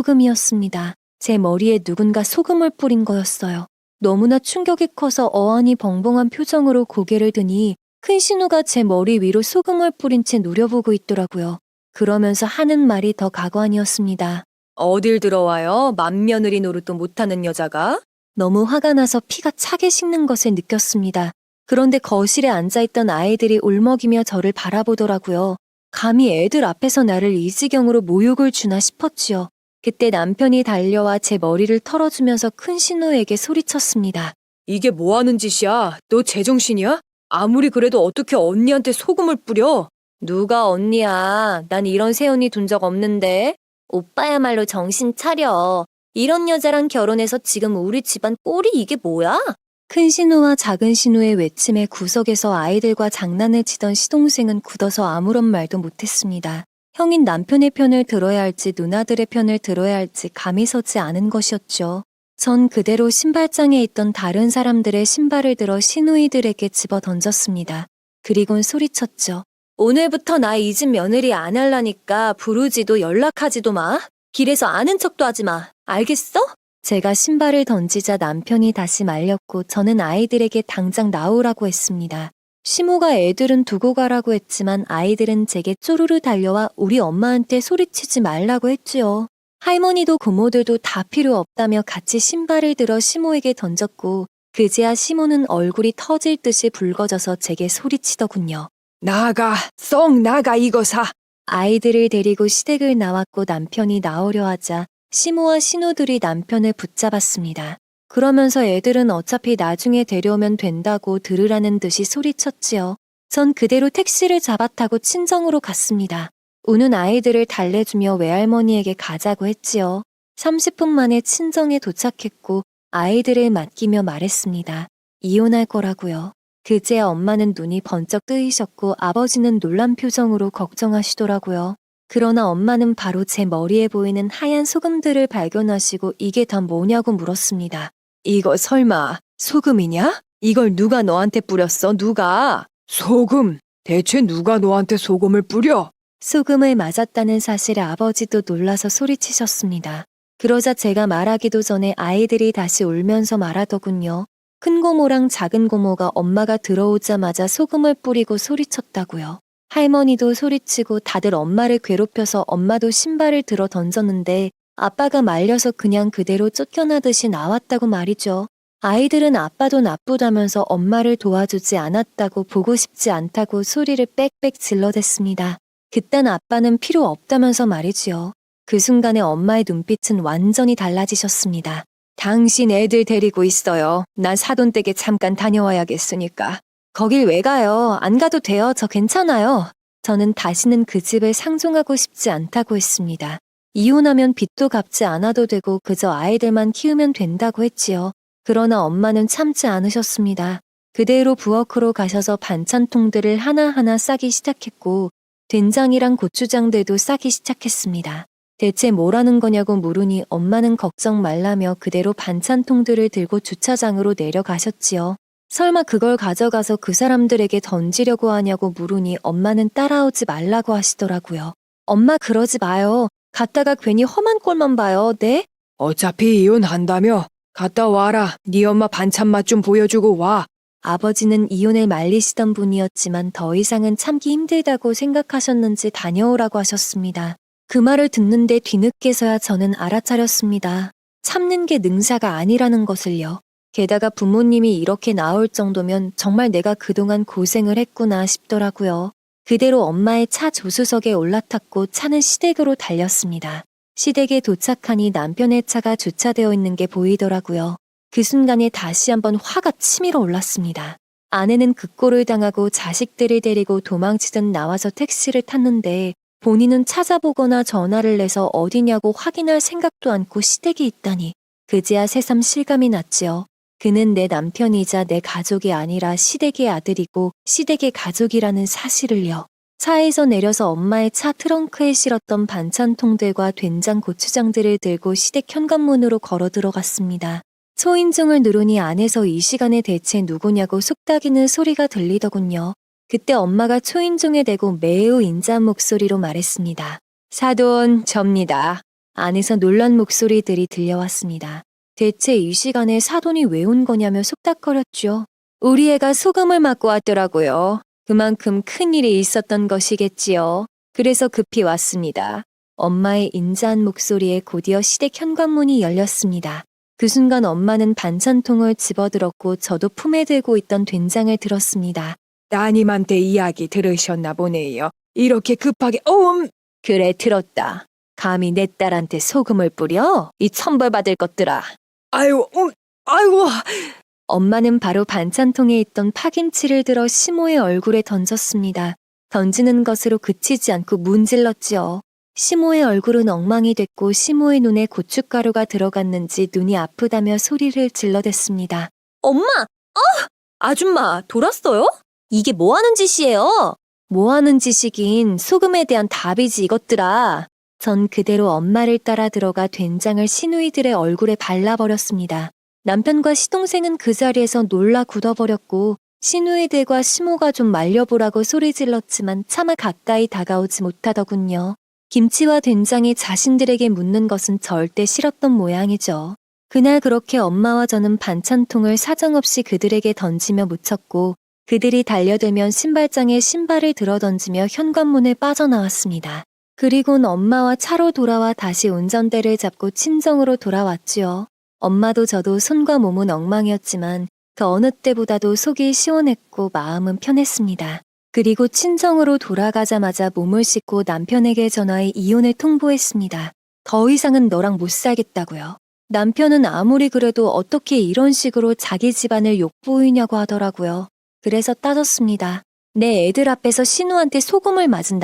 소금이었습니다. 제 머리에 누군가 소금을 뿌린 거였어요. 너무나 충격이 커서 어안이 벙벙한 표정으로 고개를 드니 큰 신우가 제 머리 위로 소금을 뿌린 채 노려보고 있더라고요. 그러면서 하는 말이 더 가관이었습니다. 어딜 들어와요? 맏며느리 노릇도 못하는 여자가? 너무 화가 나서 피가 차게 식는 것을 느꼈습니다. 그런데 거실에 앉아있던 아이들이 울먹이며 저를 바라보더라고요. 감히 애들 앞에서 나를 이 지경으로 모욕을 주나 싶었지요. 그때 남편이 달려와 제 머리를 털어주면서 큰 신우에게 소리쳤습니다. 이게 뭐 하는 짓이야? 너 제정신이야? 아무리 그래도 어떻게 언니한테 소금을 뿌려? 누가 언니야? 난 이런 새언니 둔 적 없는데. 오빠야말로 정신 차려. 이런 여자랑 결혼해서 지금 우리 집안 꼴이 이게 뭐야? 큰 신우와 작은 신우의 외침에 구석에서 아이들과 장난을 치던 시동생은 굳어서 아무런 말도 못했습니다. 형인 남편의 편을 들어야 할지 누나들의 편을 들어야 할지 감이 서지 않은 것이었죠. 전 그대로 신발장에 있던 다른 사람들의 신발을 들어 시누이들에게 집어 던졌습니다. 그리곤 소리쳤죠. 오늘부터 나 이 집 며느리 안 할라니까 부르지도 연락하지도 마. 길에서 아는 척도 하지 마. 알겠어? 제가 신발을 던지자 남편이 다시 말렸고 저는 아이들에게 당장 나오라고 했습니다. 시모가 애들은 두고 가라고 했지만 아이들은 제게 쪼르르 달려와 우리 엄마한테 소리치지 말라고 했지요. 할머니도 고모들도 다 필요 없다며 같이 신발을 들어 시모에게 던졌고 그제야 시모는 얼굴이 터질 듯이 붉어져서 제게 소리치더군요. 나가, 썩 나가 이거 사. 아이들을 데리고 시댁을 나왔고 남편이 나오려 하자 시모와 신우들이 남편을 붙잡았습니다. 그러면서 애들은 어차피 나중에 데려오면 된다고 들으라는 듯이 소리쳤지요. 전 그대로 택시를 잡아 타고 친정으로 갔습니다. 우는 아이들을 달래주며 외할머니에게 가자고 했지요. 30분 만에 친정에 도착했고 아이들을 맡기며 말했습니다. 이혼할 거라고요. 그제야 엄마는 눈이 번쩍 뜨이셨고 아버지는 놀란 표정으로 걱정하시더라고요. 그러나 엄마는 바로 제 머리에 보이는 하얀 소금들을 발견하시고 이게 다 뭐냐고 물었습니다. 이거 설마 소금이냐? 이걸 누가 너한테 뿌렸어? 누가? 소금? 대체 누가 너한테 소금을 뿌려? 소금을 맞았다는 사실에 아버지도 놀라서 소리치셨습니다. 그러자 제가 말하기도 전에 아이들이 다시 울면서 말하더군요. 큰 고모랑 작은 고모가 엄마가 들어오자마자 소금을 뿌리고 소리쳤다고요. 할머니도 소리치고 다들 엄마를 괴롭혀서 엄마도 신발을 들어 던졌는데 아빠가 말려서 그냥 그대로 쫓겨나듯이 나왔다고 말이죠. 아이들은 아빠도 나쁘다면서 엄마를 도와주지 않았다고 보고 싶지 않다고 소리를 빽빽 질러댔습니다. 그딴 아빠는 필요 없다면서 말이지요. 그 순간에 엄마의 눈빛은 완전히 달라지셨습니다. 당신 애들 데리고 있어요. 난 사돈댁에 잠깐 다녀와야겠으니까. 거길 왜 가요? 안 가도 돼요. 저 괜찮아요. 저는 다시는 그 집을 상종하고 싶지 않다고 했습니다. 이혼하면 빚도 갚지 않아도 되고 그저 아이들만 키우면 된다고 했지요. 그러나 엄마는 참지 않으셨습니다. 그대로 부엌으로 가셔서 반찬통들을 하나하나 싸기 시작했고 된장이랑 고추장들도 싸기 시작했습니다. 대체 뭐라는 거냐고 물으니 엄마는 걱정 말라며 그대로 반찬통들을 들고 주차장으로 내려가셨지요. 설마 그걸 가져가서 그 사람들에게 던지려고 하냐고 물으니 엄마는 따라오지 말라고 하시더라고요. 엄마 그러지 마요. 갔다가 괜히 험한 꼴만 봐요. 네? 어차피 이혼한다며. 갔다 와라. 네 엄마 반찬 맛 좀 보여주고 와. 아버지는 이혼을 말리시던 분이었지만 더 이상은 참기 힘들다고 생각하셨는지 다녀오라고 하셨습니다. 그 말을 듣는데 뒤늦게서야 저는 알아차렸습니다. 참는 게 능사가 아니라는 것을요. 게다가 부모님이 이렇게 나올 정도면 정말 내가 그동안 고생을 했구나 싶더라고요. 그대로 엄마의 차 조수석에 올라탔고 차는 시댁으로 달렸습니다. 시댁에 도착하니 남편의 차가 주차되어 있는 게 보이더라고요. 그 순간에 다시 한번 화가 치밀어 올랐습니다. 아내는 극고를 당하고 자식들을 데리고 도망치듯 나와서 택시를 탔는데 본인은 찾아보거나 전화를 내서 어디냐고 확인할 생각도 않고 시댁에 있다니 그제야 새삼 실감이 났지요. 그는 내 남편이자 내 가족이 아니라 시댁의 아들이고 시댁의 가족이라는 사실을요. 차에서 내려서 엄마의 차 트렁크에 실었던 반찬통들과 된장 고추장들을 들고 시댁 현관문으로 걸어 들어갔습니다. 초인종을 누르니 안에서 이 시간에 대체 누구냐고 속닥이는 소리가 들리더군요. 그때 엄마가 초인종에 대고 매우 인자한 목소리로 말했습니다. 사돈, 접니다. 안에서 놀란 목소리들이 들려왔습니다. 대체 이 시간에 사돈이 왜 온 거냐며 속닥거렸죠. 우리 애가 소금을 맞고 왔더라고요. 그만큼 큰일이 있었던 것이겠지요. 그래서 급히 왔습니다. 엄마의 인자한 목소리에 곧이어 시댁 현관문이 열렸습니다. 그 순간 엄마는 반찬통을 집어들었고 저도 품에 들고 있던 된장을 들었습니다. 따님한테 이야기 들으셨나 보네요. 이렇게 급하게 그래 들었다. 감히 내 딸한테 소금을 뿌려? 이 천벌받을 것들아. 아이고. 엄마는 바로 반찬통에 있던 파김치를 들어 시모의 얼굴에 던졌습니다. 던지는 것으로 그치지 않고 문질렀지요. 시모의 얼굴은 엉망이 됐고 시모의 눈에 고춧가루가 들어갔는지 눈이 아프다며 소리를 질러댔습니다. 엄마! 아줌마 돌았어요? 이게 뭐 하는 짓이에요? 뭐 하는 짓이긴 소금에 대한 답이지 이것들아. 전 그대로 엄마를 따라 들어가 된장을 시누이들의 얼굴에 발라버렸습니다. 남편과 시동생은 그 자리에서 놀라 굳어버렸고 시누이들과 시모가 좀 말려보라고 소리 질렀지만 차마 가까이 다가오지 못하더군요. 김치와 된장이 자신들에게 묻는 것은 절대 싫었던 모양이죠. 그날 그렇게 엄마와 저는 반찬통을 사정없이 그들에게 던지며 묻혔고 그들이 달려들면 신발장에 신발을 들어 던지며 현관문을 빠져나왔습니다. 그리곤 엄마와 차로 돌아와 다시 운전대를 잡고 친정으로 돌아왔지요. 엄마도 저도 손과 몸은 엉망이었지만 그 어느 때보다도 속이 시원했고 마음은 편했습니다. 그리고 친정으로 돌아가자마자 몸을 씻고 남편에게 전화해 이혼을 통보했습니다. 더 이상은 너랑 못 살겠다고요. 남편은 아무리 그래도 어떻게 이런 식으로 자기 집안을 욕보이냐고 하더라고요. 그래서 따졌습니다. 내 애들 앞에서 신우한테 소금을 맞은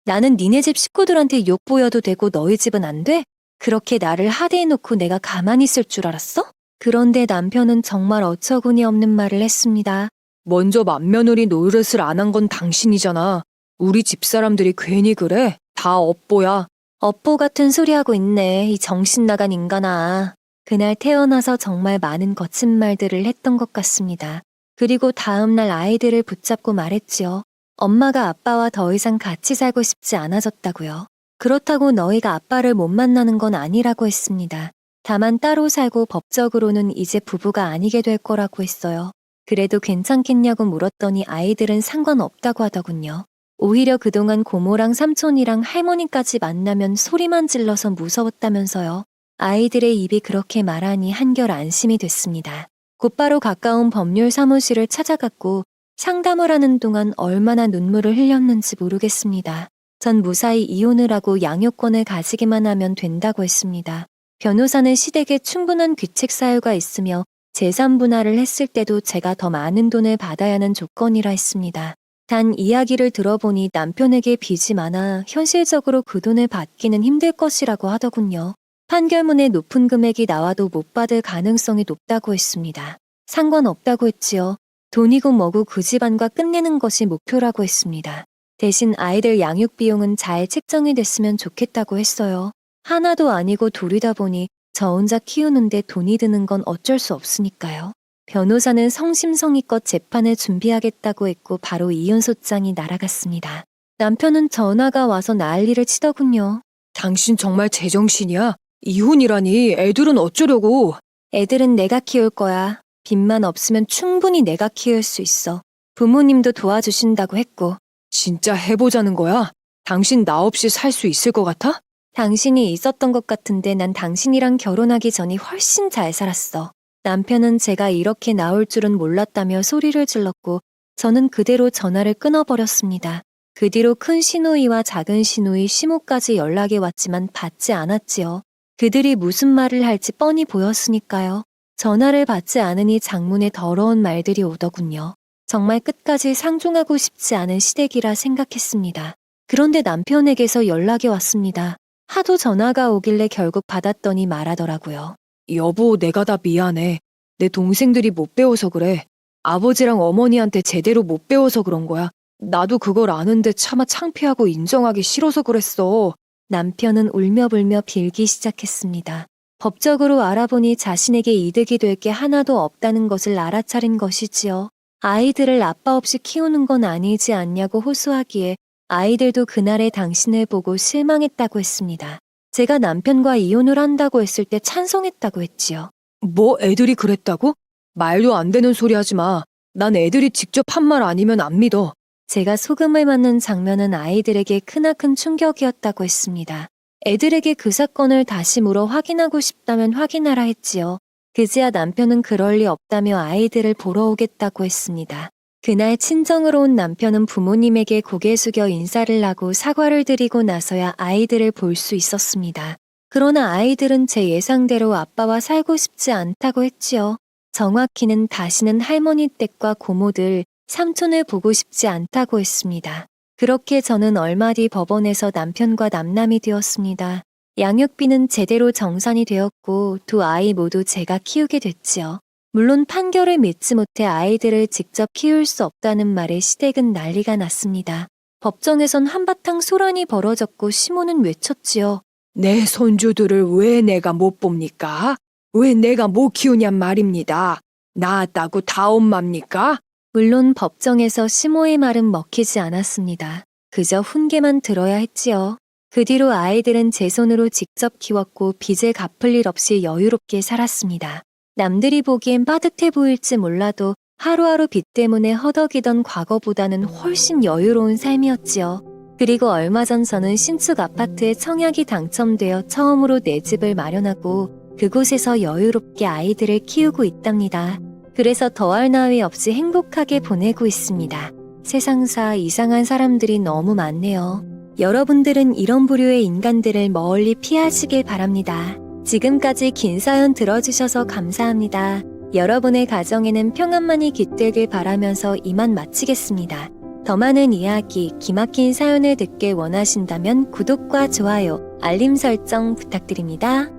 나는 니네 집 식구들한테 욕보여도 되고 너희 집은 안 돼? 그렇게 나를 하대해놓고 내가 가만히 있을 줄 알았어? 그런데 남편은 정말 어처구니 없는 말을 했습니다. 먼저 맏며느리 노릇을 안 한 건 당신이잖아. 우리 집사람들이 괜히 그래. 다 업보야. 업보 같은 소리 하고 있네. 이 정신 나간 인간아. 그날 태어나서 정말 많은 거친 말들을 했던 것 같습니다. 그리고 다음날 아이들을 붙잡고 말했지요. 엄마가 아빠와 더 이상 같이 살고 싶지 않아졌다고요. 그렇다고 너희가 아빠를 못 만나는 건 아니라고 했습니다. 다만 따로 살고 법적으로는 이제 부부가 아니게 될 거라고 했어요. 그래도 괜찮겠냐고 물었더니 아이들은 상관없다고 하더군요. 오히려 그동안 고모랑 삼촌이랑 할머니까지 만나면 소리만 질러서 무서웠다면서요. 아이들의 입이 그렇게 말하니 한결 안심이 됐습니다. 곧바로 가까운 법률 사무실을 찾아갔고 상담을 하는 동안 얼마나 눈물을 흘렸는지 모르겠습니다. 전 무사히 이혼을 하고 양육권을 가지기만 하면 된다고 했습니다. 변호사는 시댁에 충분한 귀책 사유가 있으며 재산 분할을 했을 때도 제가 더 많은 돈을 받아야 하는 조건이라 했습니다. 단 이야기를 들어보니 남편에게 빚이 많아 현실적으로 그 돈을 받기는 힘들 것이라고 하더군요. 판결문에 높은 금액이 나와도 못 받을 가능성이 높다고 했습니다. 상관없다고 했지요. 돈이고 뭐고 그 집안과 끝내는 것이 목표라고 했습니다. 대신 아이들 양육 비용은 잘 책정이 됐으면 좋겠다고 했어요. 하나도 아니고 둘이다 보니 저 혼자 키우는데 돈이 드는 건 어쩔 수 없으니까요. 변호사는 성심성의껏 재판을 준비하겠다고 했고 바로 이혼소장이 날아갔습니다. 남편은 전화가 와서 난리를 치더군요. 당신 정말 제정신이야? 이혼이라니 애들은 어쩌려고? 애들은 내가 키울 거야. 빚만 없으면 충분히 내가 키울 수 있어. 부모님도 도와주신다고 했고. 진짜 해보자는 거야? 당신 나 없이 살 수 있을 것 같아? 당신이 있었던 것 같은데 난 당신이랑 결혼하기 전이 훨씬 잘 살았어. 남편은 제가 이렇게 나올 줄은 몰랐다며 소리를 질렀고 저는 그대로 전화를 끊어버렸습니다. 그 뒤로 큰 시누이와 작은 시누이, 시모까지 연락이 왔지만 받지 않았지요. 그들이 무슨 말을 할지 뻔히 보였으니까요. 전화를 받지 않으니 장문의 더러운 말들이 오더군요. 정말 끝까지 상종하고 싶지 않은 시댁이라 생각했습니다. 그런데 남편에게서 연락이 왔습니다. 하도 전화가 오길래 결국 받았더니 말하더라고요. 여보, 내가 다 미안해. 내 동생들이 못 배워서 그래. 아버지랑 어머니한테 제대로 못 배워서 그런 거야. 나도 그걸 아는데 차마 창피하고 인정하기 싫어서 그랬어. 남편은 울며불며 빌기 시작했습니다. 법적으로 알아보니 자신에게 이득이 될 게 하나도 없다는 것을 알아차린 것이지요. 아이들을 아빠 없이 키우는 건 아니지 않냐고 호소하기에 아이들도 그날의 당신을 보고 실망했다고 했습니다. 제가 남편과 이혼을 한다고 했을 때 찬성했다고 했지요. 뭐 애들이 그랬다고? 말도 안 되는 소리 하지 마. 난 애들이 직접 한 말 아니면 안 믿어. 제가 소금을 맞는 장면은 아이들에게 크나큰 충격이었다고 했습니다. 애들에게 그 사건을 다시 물어 확인하고 싶다면 확인하라 했지요. 그제야 남편은 그럴 리 없다며 아이들을 보러 오겠다고 했습니다. 그날 친정으로 온 남편은 부모님에게 고개 숙여 인사를 하고 사과를 드리고 나서야 아이들을 볼 수 있었습니다. 그러나 아이들은 제 예상대로 아빠와 살고 싶지 않다고 했지요. 정확히는 다시는 할머니 댁과 고모들, 삼촌을 보고 싶지 않다고 했습니다. 그렇게 저는 얼마 뒤 법원에서 남편과 남남이 되었습니다. 양육비는 제대로 정산이 되었고 두 아이 모두 제가 키우게 됐지요. 물론 판결을 믿지 못해 아이들을 직접 키울 수 없다는 말에 시댁은 난리가 났습니다. 법정에선 한바탕 소란이 벌어졌고 시모는 외쳤지요. 내 손주들을 왜 내가 못 봅니까? 왜 내가 못 키우냔 말입니다. 낳았다고 다 엄마입니까? 물론 법정에서 시모의 말은 먹히지 않았습니다. 그저 훈계만 들어야 했지요. 그 뒤로 아이들은 제 손으로 직접 키웠고 빚을 갚을 일 없이 여유롭게 살았습니다. 남들이 보기엔 빠듯해 보일지 몰라도 하루하루 빚 때문에 허덕이던 과거보다는 훨씬 여유로운 삶이었지요. 그리고 얼마 전 저는 신축 아파트에 청약이 당첨되어 처음으로 내 집을 마련하고 그곳에서 여유롭게 아이들을 키우고 있답니다. 그래서 더할 나위 없이 행복하게 보내고 있습니다. 세상사 이상한 사람들이 너무 많네요. 여러분들은 이런 부류의 인간들을 멀리 피하시길 바랍니다. 지금까지 긴 사연 들어주셔서 감사합니다. 여러분의 가정에는 평안만이 깃들길 바라면서 이만 마치겠습니다. 더 많은 이야기, 기막힌 사연을 듣길 원하신다면 구독과 좋아요, 알림 설정 부탁드립니다.